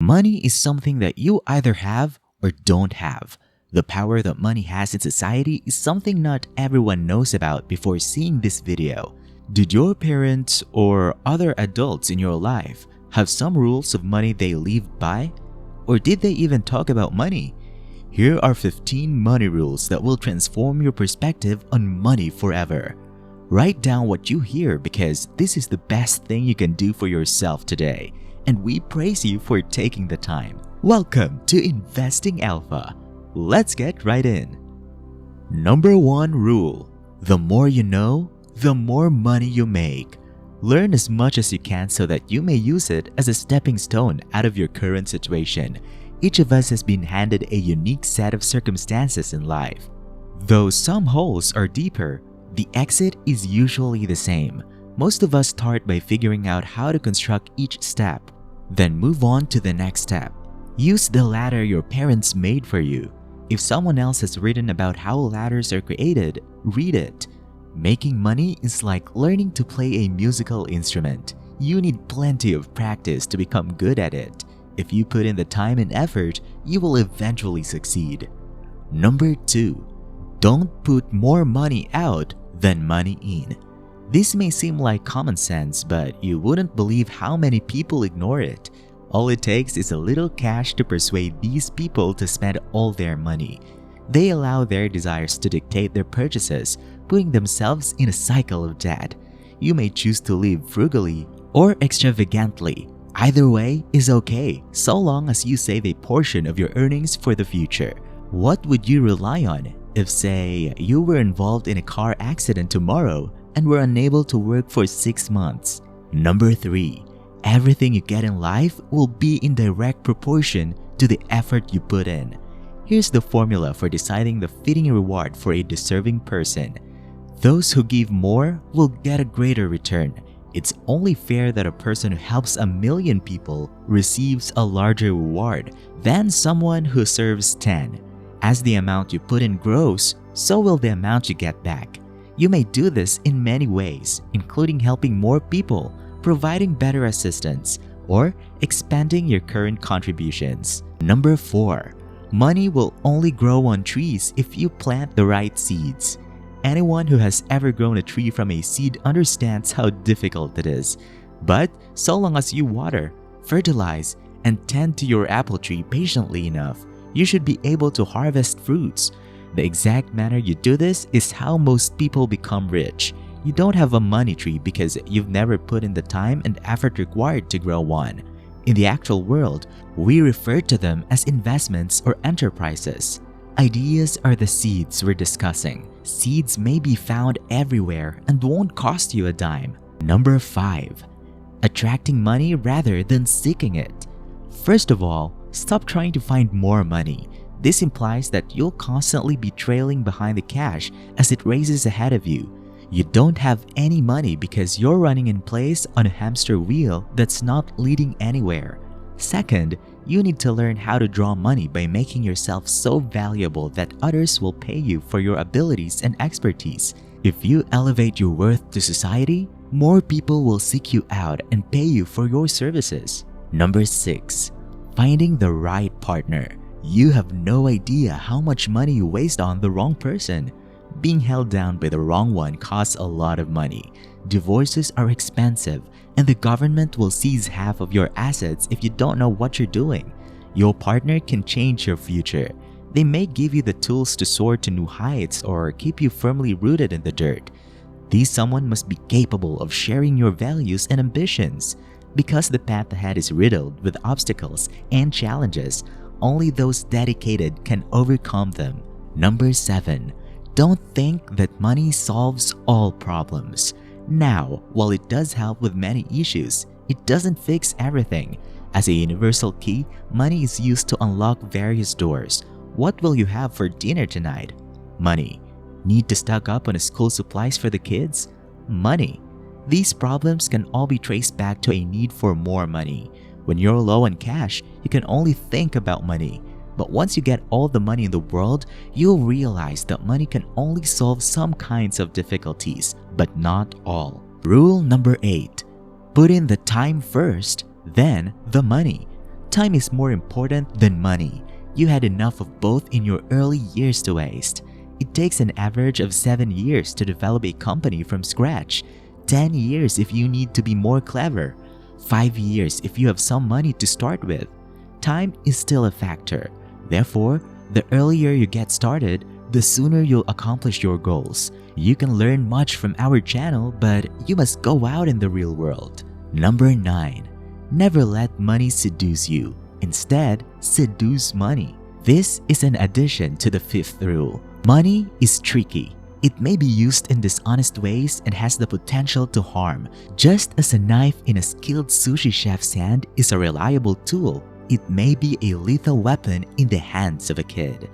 Money is something that you either have or don't have. The power that money has in society is something not everyone knows about before seeing this video. Did your parents or other adults in your life have some rules of money they lived by? Or did they even talk about money? Here are 15 money rules that will transform your perspective on money forever. Write down what you hear because this is the best thing you can do for yourself today, and we praise you for taking the time. Welcome to Investing Alpha. Let's get right in. Number 1 rule: the more you know, the more money you make. Learn as much as you can so that you may use it as a stepping stone out of your current situation. Each of us has been handed a unique set of circumstances in life. Though some holes are deeper, the exit is usually the same. Most of us start by figuring out how to construct each step, then move on to the next step. Use the ladder your parents made for you. If someone else has written about how ladders are created, read it. Making money is like learning to play a musical instrument. You need plenty of practice to become good at it. If you put in the time and effort, you will eventually succeed. Number 2. Don't put more money out than money in. This may seem like common sense, but you wouldn't believe how many people ignore it. All it takes is a little cash to persuade these people to spend all their money. They allow their desires to dictate their purchases, putting themselves in a cycle of debt. You may choose to live frugally or extravagantly. Either way is okay, so long as you save a portion of your earnings for the future. What would you rely on if, say, you were involved in a car accident tomorrow and were unable to work for 6 months? Number 3. Everything you get in life will be in direct proportion to the effort you put in. Here's the formula for deciding the fitting reward for a deserving person. Those who give more will get a greater return. It's only fair that a person who helps 1,000,000 people receives a larger reward than someone who serves 10. As the amount you put in grows, so will the amount you get back. You may do this in many ways, including helping more people, providing better assistance, or expanding your current contributions. Number 4. Money will only grow on trees if you plant the right seeds. Anyone who has ever grown a tree from a seed understands how difficult it is. But so long as you water, fertilize, and tend to your apple tree patiently enough, you should be able to harvest fruits. The exact manner you do this is how most people become rich. You don't have a money tree because you've never put in the time and effort required to grow one. In the actual world, we refer to them as investments or enterprises. Ideas are the seeds we're discussing. Seeds may be found everywhere and won't cost you a dime. Number 5. Attracting money rather than seeking it. First of all, stop trying to find more money. This implies that you'll constantly be trailing behind the cash as it races ahead of you. You don't have any money because you're running in place on a hamster wheel that's not leading anywhere. Second, you need to learn how to draw money by making yourself so valuable that others will pay you for your abilities and expertise. If you elevate your worth to society, more people will seek you out and pay you for your services. Number 6. Finding the right partner. You have no idea how much money you waste on the wrong person. Being held down by the wrong one costs a lot of money. Divorces are expensive, and the government will seize half of your assets if you don't know what you're doing. Your partner can change your future. They may give you the tools to soar to new heights or keep you firmly rooted in the dirt. This someone must be capable of sharing your values and ambitions. Because the path ahead is riddled with obstacles and challenges, only those dedicated can overcome them. Number 7. Don't think that money solves all problems. Now, while it does help with many issues, it doesn't fix everything. As a universal key, money is used to unlock various doors. What will you have for dinner tonight? Money. Need to stock up on school supplies for the kids? Money. These problems can all be traced back to a need for more money. When you're low on cash, you can only think about money. But once you get all the money in the world, you'll realize that money can only solve some kinds of difficulties, but not all. Rule number 8. Put in the time first, then the money. Time is more important than money. You had enough of both in your early years to waste. It takes an average of 7 years to develop a company from scratch, 10 years if you need to be more clever, 5 years if you have some money to start with. Time is still a factor. Therefore, the earlier you get started, the sooner you'll accomplish your goals. You can learn much from our channel, but you must go out in the real world. Number 9. Never let money seduce you. Instead, seduce money. This is an addition to the 5th rule. Money is tricky. It may be used in dishonest ways and has the potential to harm. Just as a knife in a skilled sushi chef's hand is a reliable tool, it may be a lethal weapon in the hands of a kid.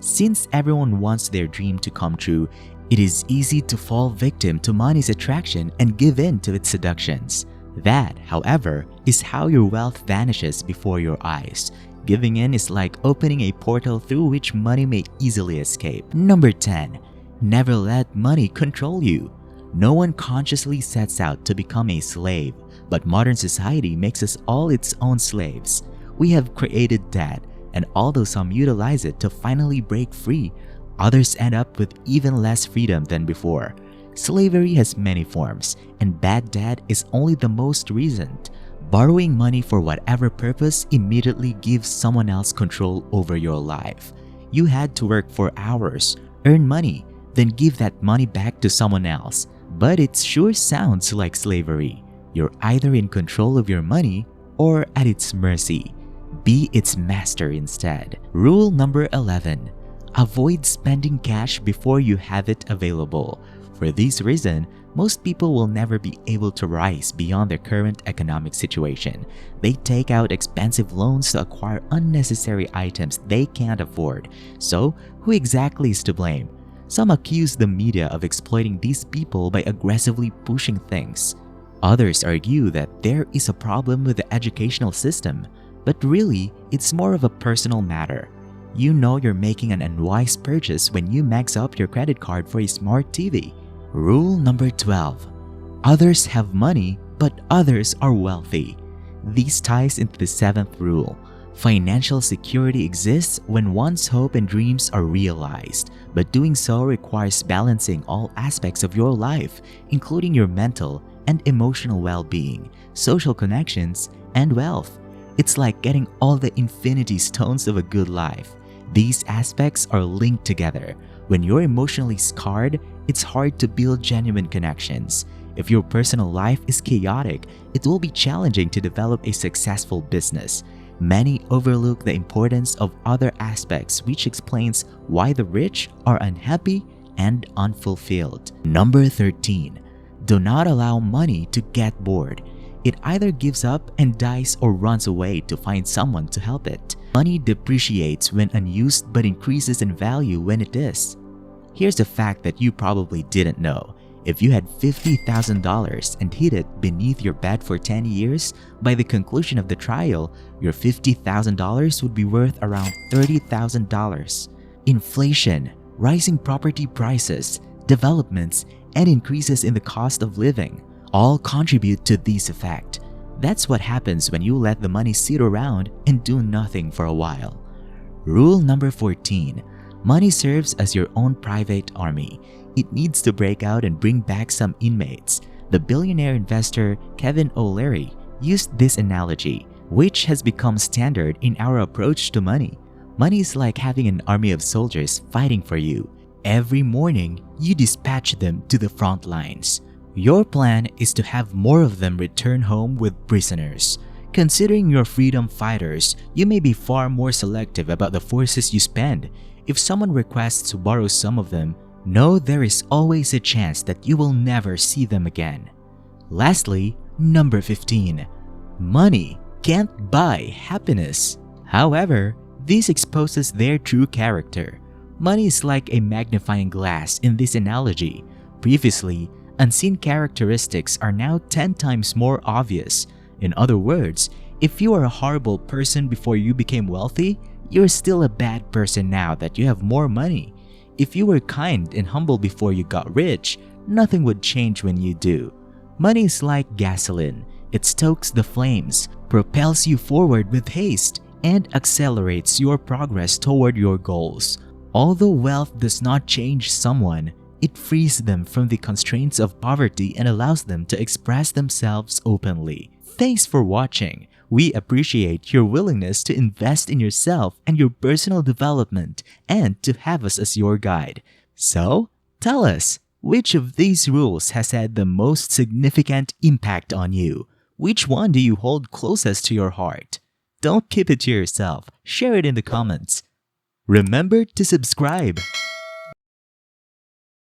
Since everyone wants their dream to come true, it is easy to fall victim to money's attraction and give in to its seductions. That, however, is how your wealth vanishes before your eyes. Giving in is like opening a portal through which money may easily escape. Number 10. Never let money control you. No one consciously sets out to become a slave, but modern society makes us all its own slaves. We have created debt, and although some utilize it to finally break free, others end up with even less freedom than before. Slavery has many forms, and bad debt is only the most recent. Borrowing money for whatever purpose immediately gives someone else control over your life. You had to work for hours, earn money, then give that money back to someone else. But it sure sounds like slavery. You're either in control of your money or at its mercy. Be its master instead. Rule number 11. Avoid spending cash before you have it available. For this reason, most people will never be able to rise beyond their current economic situation. They take out expensive loans to acquire unnecessary items they can't afford. So, who exactly is to blame? Some accuse the media of exploiting these people by aggressively pushing things. Others argue that there is a problem with the educational system, but really, it's more of a personal matter. You know you're making an unwise purchase when you max up your credit card for a smart TV. Rule number 12. Others have money, but others are wealthy. This ties into the 7th rule. Financial security exists when one's hope and dreams are realized, but doing so requires balancing all aspects of your life, including your mental and emotional well-being, social connections, and wealth. It's like getting all the infinity stones of a good life. These aspects are linked together. When you're emotionally scarred, it's hard to build genuine connections. If your personal life is chaotic, it will be challenging to develop a successful business. Many overlook the importance of other aspects, which explains why the rich are unhappy and unfulfilled. Number 13. Do not allow money to get bored. It either gives up and dies or runs away to find someone to help it. Money depreciates when unused but increases in value when it is. Here's a fact that you probably didn't know. If you had $50,000 and hid it beneath your bed for 10 years, by the conclusion of the trial, your $50,000 would be worth around $30,000. Inflation, rising property prices, developments, and increases in the cost of living all contribute to this effect. That's what happens when you let the money sit around and do nothing for a while. Rule number 14. Money serves as your own private army. It needs to break out and bring back some inmates. The billionaire investor Kevin O'Leary used this analogy, which has become standard in our approach to money. Money is like having an army of soldiers fighting for you. Every morning, you dispatch them to the front lines. Your plan is to have more of them return home with prisoners. Considering your freedom fighters, you may be far more selective about the forces you spend. If someone requests to borrow some of them, know there is always a chance that you will never see them again. Lastly, number 15. Money can't buy happiness. However, this exposes their true character. Money is like a magnifying glass in this analogy. Previously, unseen characteristics are now 10 times more obvious. In other words, if you were a horrible person before you became wealthy, you're still a bad person now that you have more money. If you were kind and humble before you got rich, nothing would change when you do. Money is like gasoline. It stokes the flames, propels you forward with haste, and accelerates your progress toward your goals. Although wealth does not change someone, it frees them from the constraints of poverty and allows them to express themselves openly. Thanks for watching. We appreciate your willingness to invest in yourself and your personal development and to have us as your guide. So, tell us, which of these rules has had the most significant impact on you? Which one do you hold closest to your heart? Don't keep it to yourself. Share it in the comments. Remember to subscribe.